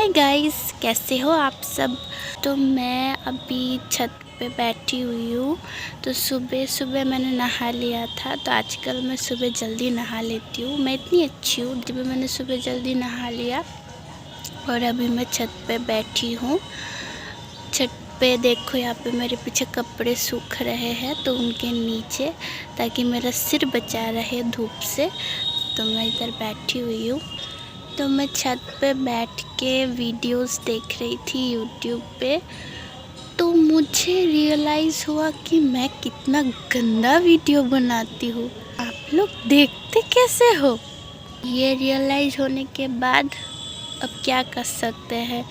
Hi guys, कैसे हो आप सब। तो मैं अभी छत पे बैठी हुई हूँ। तो सुबह सुबह मैंने नहा लिया था। तो आजकल मैं सुबह जल्दी नहा लेती हूँ। मैं इतनी अच्छी हूँ जब मैंने सुबह जल्दी नहा लिया। और अभी मैं छत पे बैठी हूँ। छत पे देखो, यहाँ पे मेरे पीछे कपड़े सूख रहे हैं तो उनके नीचे, ताकि मेरा सिर बचा रहे धूप से। तो मैं इधर बैठी हुई हूँ। तो मैं छत पे बैठ के वीडियोस देख रही थी यूट्यूब पे। तो मुझे रियलाइज़ हुआ कि मैं कितना गंदा वीडियो बनाती हूँ। आप लोग देखते कैसे हो? ये रियलाइज़ होने के बाद अब क्या कर सकते हैं,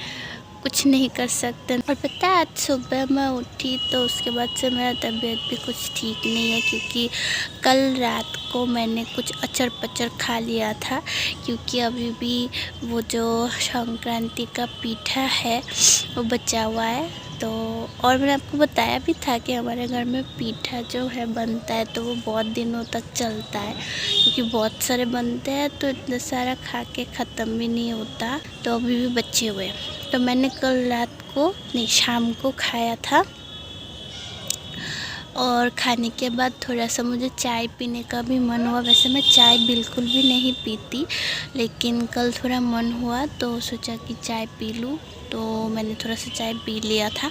कुछ नहीं कर सकते। और पता है, आज सुबह मैं उठी तो उसके बाद से मेरा तबीयत भी कुछ ठीक नहीं है, क्योंकि कल रात को मैंने कुछ अचर पचर खा लिया था। क्योंकि अभी भी वो जो संक्रांति का पीठा है वो बचा हुआ है। तो और मैंने आपको बताया भी था कि हमारे घर में पीठा जो है बनता है तो वो बहुत दिनों तक चलता है, क्योंकि बहुत सारे बनते हैं तो इतना सारा खा के ख़त्म भी नहीं होता। तो अभी भी बचे हुए हैं। तो मैंने कल रात को नहीं, शाम को खाया था। और खाने के बाद थोड़ा सा मुझे चाय पीने का भी मन हुआ। वैसे मैं चाय बिल्कुल भी नहीं पीती, लेकिन कल थोड़ा मन हुआ तो सोचा कि चाय पी लूँ। तो मैंने थोड़ा सा चाय पी लिया था।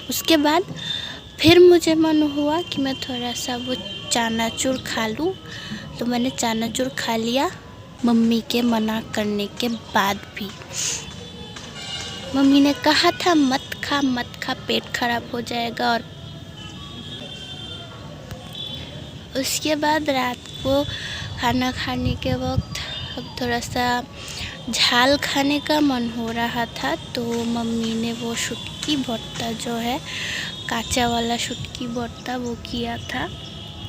उसके बाद फिर मुझे मन हुआ कि मैं थोड़ा सा वो चनाचूर खा लूँ। तो मैंने चनाचूर खा लिया, मम्मी के मना करने के बाद भी। मम्मी ने कहा था मत खा, पेट खराब हो जाएगा। और उसके बाद रात को खाना खाने के वक्त अब थोड़ा सा झाल खाने का मन हो रहा था। तो मम्मी ने वो शुटकी भुट्टा जो है, काचा वाला शुटकी भुट्टा, वो किया था।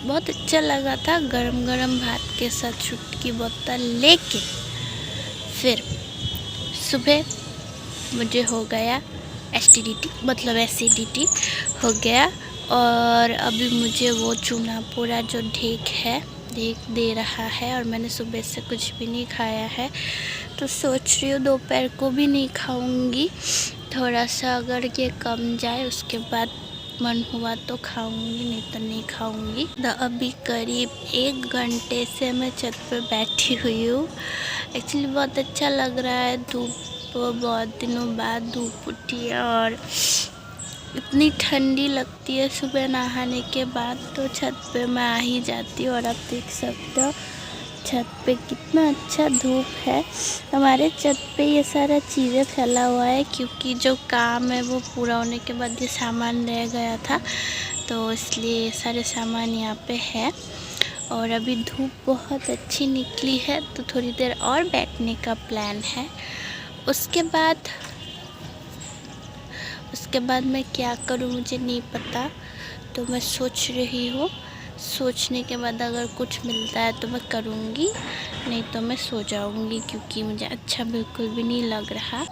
बहुत अच्छा लगा था गरम गरम भात के साथ शुटकी भुट्टा। लेकिन फिर सुबह मुझे हो गया एसिडिटी, मतलब एसिडिटी हो गया। और अभी मुझे वो चूना पूरा जो ढेक दे रहा है। और मैंने सुबह से कुछ भी नहीं खाया है, तो सोच रही हूँ दोपहर को भी नहीं खाऊंगी। थोड़ा सा अगर ये कम जाए उसके बाद मन हुआ तो खाऊंगी, नहीं तो नहीं खाऊंगी। तो अभी करीब 1 घंटे से मैं छत पर बैठी हुई हूँ। एक्चुअली बहुत अच्छा लग रहा है। धूप, बहुत दिनों बाद धूप उठी है और इतनी ठंडी लगती है सुबह नहाने के बाद। तो छत पे मैं आ ही जाती हूँ। और आप देख सकते हो छत पे कितना अच्छा धूप है। हमारे छत पे ये सारा चीज़ें फैला हुआ है, क्योंकि जो काम है वो पूरा होने के बाद ये सामान रह गया था, तो इसलिए ये सारे सामान यहाँ पे है। और अभी धूप बहुत अच्छी निकली है, तो थोड़ी देर और बैठने का प्लान है। उसके बाद मैं क्या करूँ मुझे नहीं पता। तो मैं सोच रही हूँ, सोचने के बाद अगर कुछ मिलता है तो मैं करूँगी, नहीं तो मैं सो जाऊँगी, क्योंकि मुझे अच्छा बिल्कुल भी नहीं लग रहा।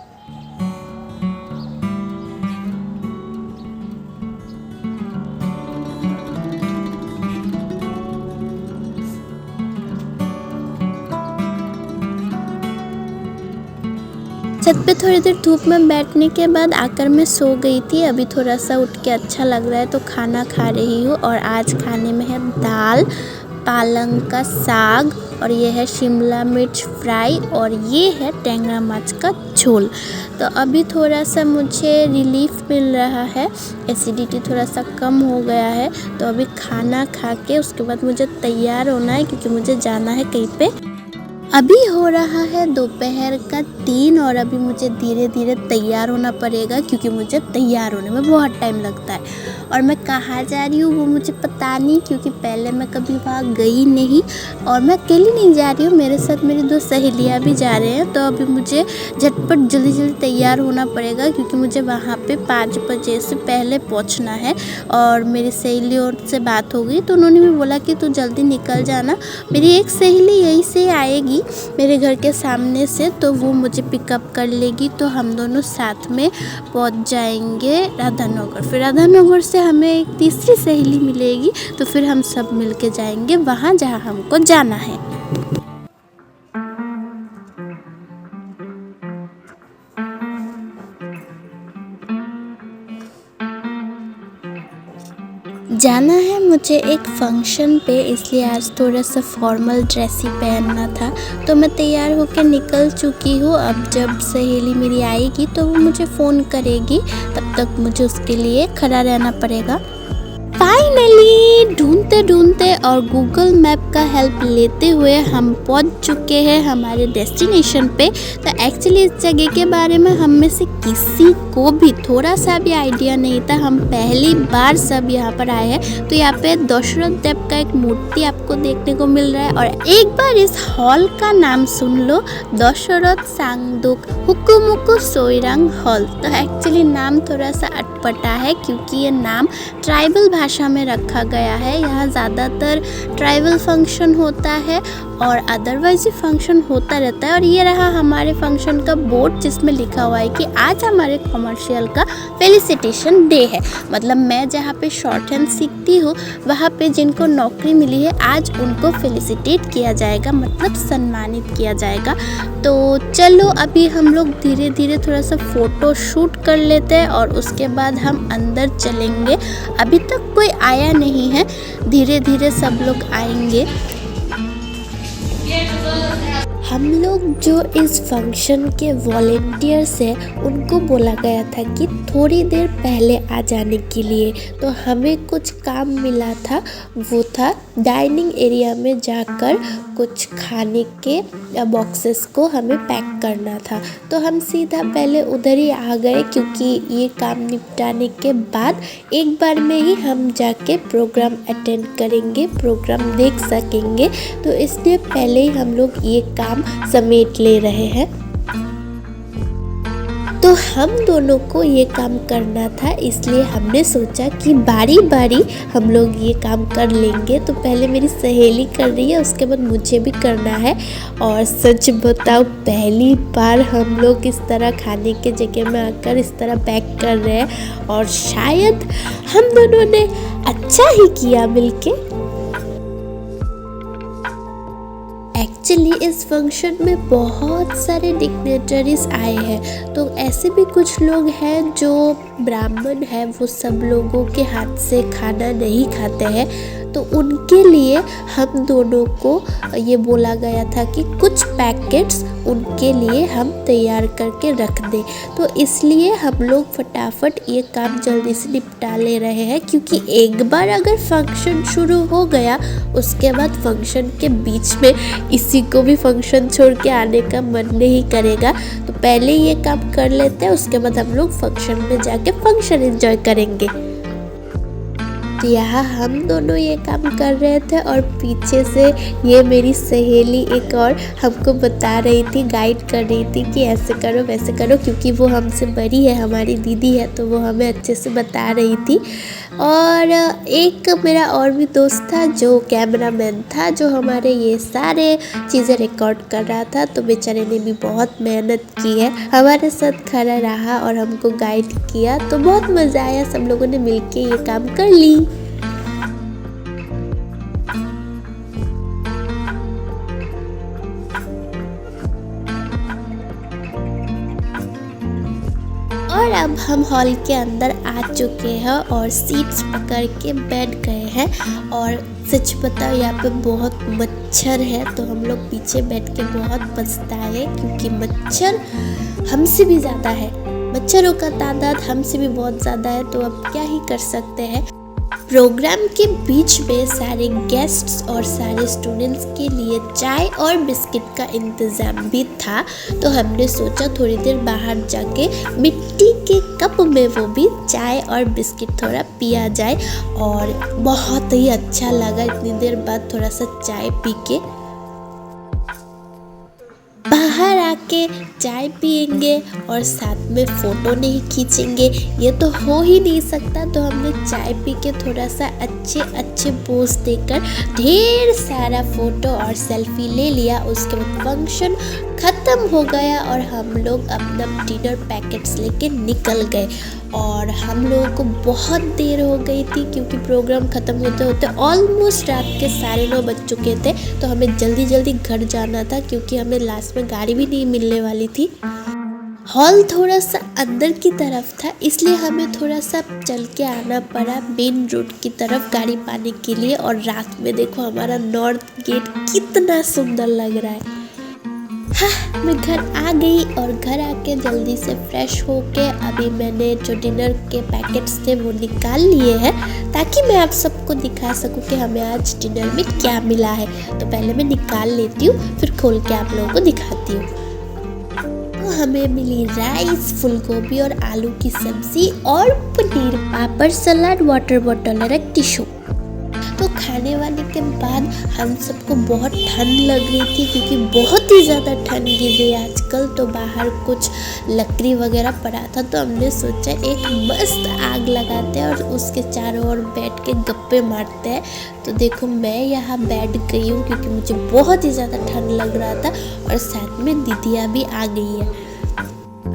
छत पे थोड़ी देर धूप में बैठने के बाद आकर मैं सो गई थी। अभी थोड़ा सा उठ के अच्छा लग रहा है तो खाना खा रही हूँ। और आज खाने में है दाल, पालंग का साग, और ये है शिमला मिर्च फ्राई, और ये है टेंगरा माछ का झोल। तो अभी थोड़ा सा मुझे रिलीफ मिल रहा है, एसिडिटी थोड़ा सा कम हो गया है। तो अभी खाना खा के उसके बाद मुझे तैयार होना है, क्योंकि मुझे जाना है कहीं पे। अभी हो रहा है दोपहर का 3 और अभी मुझे धीरे धीरे तैयार होना पड़ेगा, क्योंकि मुझे तैयार होने में बहुत टाइम लगता है। और मैं कहाँ जा रही हूँ वो मुझे पता नहीं, क्योंकि पहले मैं कभी वहाँ गई नहीं। और मैं अकेली नहीं जा रही हूँ, मेरे साथ मेरी 2 सहेलियाँ भी जा रहे हैं। तो अभी मुझे झटपट जल्दी जल्दी तैयार होना पड़ेगा, क्योंकि मुझे वहाँ पे 5 बजे से पहले पहुँचना है। और मेरी सहेलियों से बात हो गई तो उन्होंने भी बोला कि तू जल्दी निकल जाना। मेरी एक सहेली यहीं से आएगी मेरे घर के सामने से, तो वो मुझे पिकअप कर लेगी। तो हम दोनों साथ में पहुंच जाएंगे राधानगर। फिर राधानगर से हमें एक तीसरी सहेली मिलेगी, तो फिर हम सब मिलके जाएंगे वहाँ जहाँ हमको जाना है। जाना है मुझे एक फंक्शन पे, इसलिए आज थोड़ा सा फॉर्मल ड्रेस ही पहनना था। तो मैं तैयार होकर निकल चुकी हूँ। अब जब सहेली मेरी आएगी तो वो मुझे फ़ोन करेगी, तब तक मुझे उसके लिए खड़ा रहना पड़ेगा। फाइनली ढूंढते ढूंढते और गूगल मैप का हेल्प लेते हुए हम पहुंच चुके हैं हमारे डेस्टिनेशन पे। तो एक्चुअली इस जगह के बारे में हम में से किसी को भी थोड़ा सा भी आइडिया नहीं था। हम पहली बार सब यहाँ पर आए हैं। तो यहाँ पे दशरथ देव का एक मूर्ति आपको देखने को मिल रहा है। और एक बार इस हॉल का नाम सुन लो, दशरथ सांगदुक हुकुमुकु सोइरांग हॉल। तो एक्चुअली नाम थोड़ा सा अटपटा है क्योंकि ये नाम ट्राइबल भाषा में रखा गया है। यहाँ ज़्यादातर ट्राइबल फंक्शन होता है और अदरवाइज भी फंक्शन होता रहता है। और ये रहा हमारे फंक्शन का बोर्ड जिसमें लिखा हुआ है कि आज हमारे कमर्शियल का फेलिसिटेशन डे है। मतलब मैं जहाँ पे शॉर्ट हैंड सीखती हूँ वहाँ पे जिनको नौकरी मिली है आज उनको फेलिसिटेट किया जाएगा, मतलब सम्मानित किया जाएगा। तो चलो अभी हम लोग धीरे धीरे थोड़ा सा फ़ोटो शूट कर लेते हैं और उसके बाद हम अंदर चलेंगे। अभी तक कोई आया नहीं है, धीरे धीरे सब लोग आएंगे। हम लोग जो इस फंक्शन के वॉलेंटियर्स हैं उनको बोला गया था कि थोड़ी देर पहले आ जाने के लिए। तो हमें कुछ काम मिला था, वो था डाइनिंग एरिया में जाकर कुछ खाने के बॉक्सेस को हमें पैक करना था। तो हम सीधा पहले उधर ही आ गए क्योंकि ये काम निपटाने के बाद एक बार में ही हम जाके प्रोग्राम अटेंड करेंगे, प्रोग्राम देख सकेंगे। तो इसलिए पहले ही हम लोग ये काम समेट ले रहे हैं। तो हम दोनों को ये काम करना था, इसलिए हमने सोचा कि बारी बारी हम लोग ये काम कर लेंगे। तो पहले मेरी सहेली कर रही है, उसके बाद मुझे भी करना है। और सच बताओ पहली बार हम लोग इस तरह खाने के जगह में आकर इस तरह पैक कर रहे हैं और शायद हम दोनों ने अच्छा ही किया मिलके। एक्चुअली इस फंक्शन में बहुत सारे डिग्नेटरीज आए हैं। तो ऐसे भी कुछ लोग हैं जो ब्राह्मण हैं, वो सब लोगों के हाथ से खाना नहीं खाते हैं। तो उनके लिए हम दोनों को ये बोला गया था कि कुछ पैकेट्स उनके लिए हम तैयार करके रख दें। तो इसलिए हम लोग फटाफट ये काम जल्दी से निपटा ले रहे हैं क्योंकि एक बार अगर फंक्शन शुरू हो गया उसके बाद फंक्शन के बीच में इसी को भी फंक्शन छोड़ के आने का मन नहीं करेगा। तो पहले ये काम कर लेते हैं, उसके बाद हम लोग फंक्शन में जाके फंक्शन एंजॉय करेंगे। तो यहाँ हम दोनों ये काम कर रहे थे और पीछे से ये मेरी सहेली एक और हमको बता रही थी, गाइड कर रही थी कि ऐसे करो वैसे करो, क्योंकि वो हमसे बड़ी है, हमारी दीदी है, तो वो हमें अच्छे से बता रही थी। और एक मेरा और भी दोस्त था जो कैमरामैन था, जो हमारे ये सारे चीज़ें रिकॉर्ड कर रहा था। तो बेचारे ने भी बहुत मेहनत की है, हमारे साथ खड़ा रहा और हमको गाइड किया। तो बहुत मज़ा आया, सब लोगों ने मिलके ये काम कर ली। और अब हम हॉल के अंदर आ चुके हैं और सीट्स पकड़ के बैठ गए हैं। और सच बताओ यहाँ पे बहुत मच्छर है, तो हम लोग पीछे बैठ के बहुत पछताए क्योंकि मच्छर हमसे भी ज़्यादा है, मच्छरों का तादाद हमसे भी बहुत ज़्यादा है। तो अब क्या ही कर सकते हैं। प्रोग्राम के बीच में सारे गेस्ट्स और सारे स्टूडेंट्स के लिए चाय और बिस्किट का इंतज़ाम भी था। तो हमने सोचा थोड़ी देर बाहर जाके मिट्टी के कप में वो भी चाय और बिस्किट थोड़ा पिया जाए। और बहुत ही अच्छा लगा इतनी देर बाद थोड़ा सा चाय पी के। बाहर आके चाय पियेंगे और साथ में फ़ोटो नहीं खींचेंगे, ये तो हो ही नहीं सकता। तो हमने चाय पी के थोड़ा सा अच्छे अच्छे पोज देकर ढेर सारा फ़ोटो और सेल्फी ले लिया। उसके बाद फंक्शन ख़त्म हो गया और हम लोग अपना डिनर पैकेट्स लेके निकल गए। और हम लोगों को बहुत देर हो गई थी क्योंकि प्रोग्राम ख़त्म होते होते ऑलमोस्ट रात के 9:30 बज चुके थे। तो हमें जल्दी जल्दी घर जाना था क्योंकि हमें लास्ट में गाड़ी भी नहीं मिलने वाली थी। हॉल थोड़ा सा अंदर की तरफ था, इसलिए हमें थोड़ा सा चल के आना पड़ा मेन रोड की तरफ गाड़ी पाने के लिए। और रात में देखो हमारा नॉर्थ गेट कितना सुंदर लग रहा है। हाँ, मैं घर आ गई और घर आके जल्दी से फ्रेश होके अभी मैंने जो डिनर के पैकेट्स थे वो निकाल लिए हैं, ताकि मैं आप सबको दिखा सकूं कि हमें आज डिनर में क्या मिला है। तो पहले मैं निकाल लेती हूँ, फिर खोल के आप लोगों को दिखाती हूँ। तो हमें मिली राइस, फूल गोभी और आलू की सब्जी और पनीर, पापड़, सलाद, वाटर बॉटल और एक टिश्यू। तो खाने वाने के बाद हम सबको बहुत ठंड लग रही थी, क्योंकि बहुत ही ज़्यादा ठंड गिर रही है आजकल। तो बाहर कुछ लकड़ी वगैरह पड़ा था, तो हमने सोचा एक मस्त आग लगाते हैं और उसके चारों ओर बैठ के गप्पे मारते हैं। तो देखो मैं यहाँ बैठ गई हूँ, क्योंकि मुझे बहुत ही ज़्यादा ठंड लग रहा था और साथ में दीदिया भी आ गई है।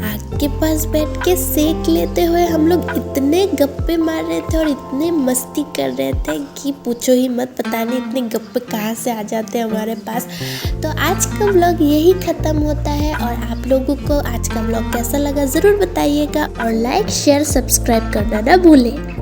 आग के पास बैठ के सेक लेते हुए हम लोग इतने गप्पे मार रहे थे और इतने मस्ती कर रहे थे कि पूछो ही मत। पता नहीं इतने गप्पे कहाँ से आ जाते हैं हमारे पास। तो आज का व्लॉग यही ख़त्म होता है, और आप लोगों को आज का व्लॉग कैसा लगा ज़रूर बताइएगा, और लाइक शेयर सब्सक्राइब करना ना भूलें।